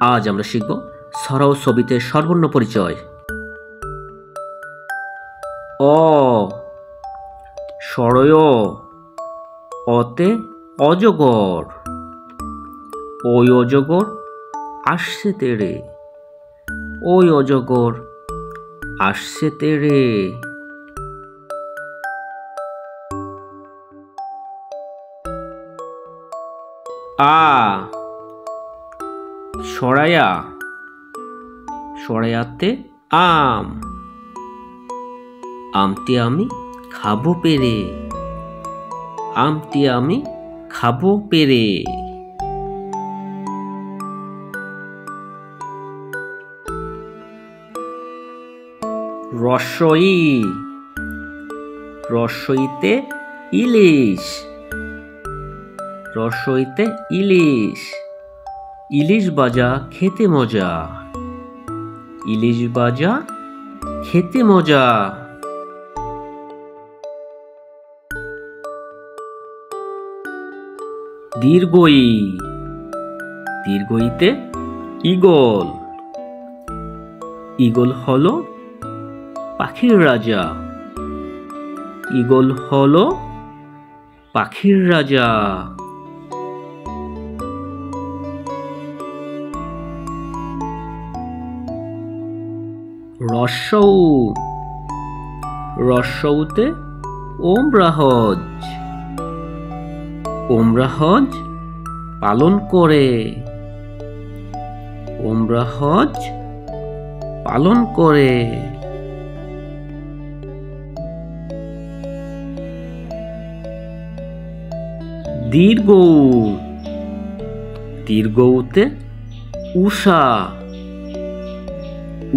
আজ আমরা শিখব ছড়া ও ছবিতে স্বরবর্ণ পরিচয়। অ সরয়, অতে অজগর, ওই অজগর আসছে তেড়ে, ওই অজগর আসছে তেড়ে। আ সরায়া, সরায়াতে আম, আমটি আমি খাবো পেরে, আমটি আমি খাবো পেরে। রসই, রসইতে ইলিশ, রসইতে ইলিশ, ইলিশ ভাজা খেতে মজা, ইলিশ ভাজা খেতে মজা। দীর্ঘই, দীর্ঘইতে ঈগল, ঈগল হলো পাখির রাজা, ঈগল হলো পাখির রাজা। রস্যৌ, রস্যৌতে ওমরাহজ, ওমরাহজ পালন করে, ওমরাহজ পালন করে। দীর্ঘ, দীর্ঘতে উষা,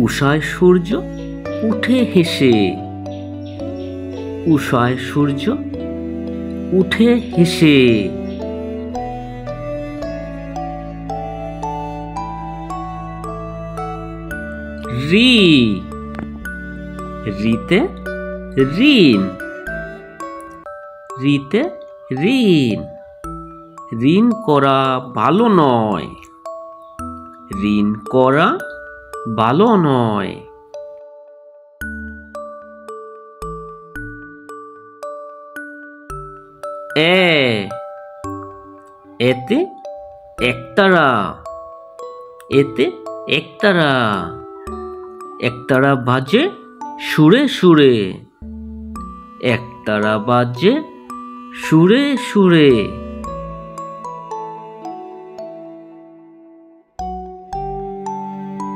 উষায় সূর্য উঠে হেসে, উষায় সূর্য উঠে হেসে। রি, রিতে ঋণ, রিতে ঋণ, ঋণ করা ভালো নয়, ঋণ করা ভালো নয়। এ, এতে একতারা, এতে একতারা, একতারা বাজে সুরে সুরে, একতারা বাজে সুরে সুরে।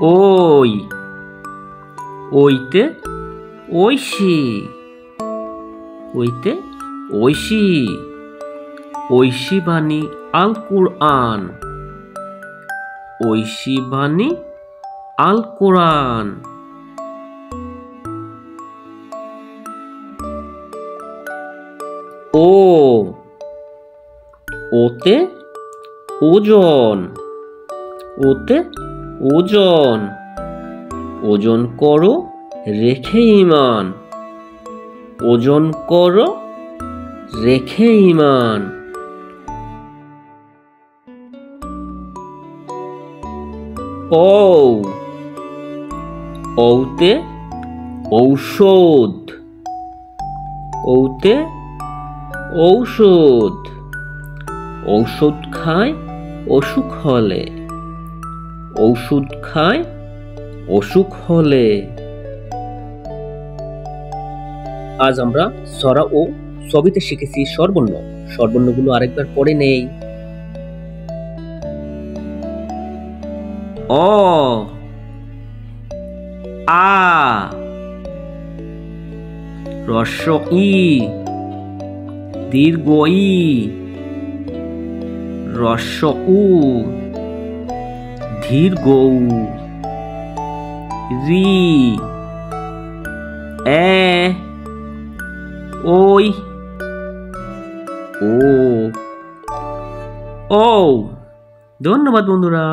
ওই, ওইতে ঐশী, ওইতে ঐশী, ঐশী বাণী আল কুরআন, ঐশী বাণী আল কোরআন। ও, ওতে ওজন, ওতে ওজন, ওজন করো রেখে ঈমান, ওজন করো রেখে ঈমান। ও, ওতে ঔষধ, ওতে ঔষধ, ঔষধ খায় অসুখ হলে, ঔষধ খায় অসুখ হলে। আজ আমরা ছড়া ও ছবিতে শিখেছি স্বরবর্ণ। স্বরবর্ণগুলো আরেকবার পড়ে নেই। অ, আ, হ্রস্ব ই, দীর্ঘ ই, হ্রস্ব উ, দীর্ঘ উ, রি, এ, ওই, ও, ও। ধন্যবাদ বন্ধুরা।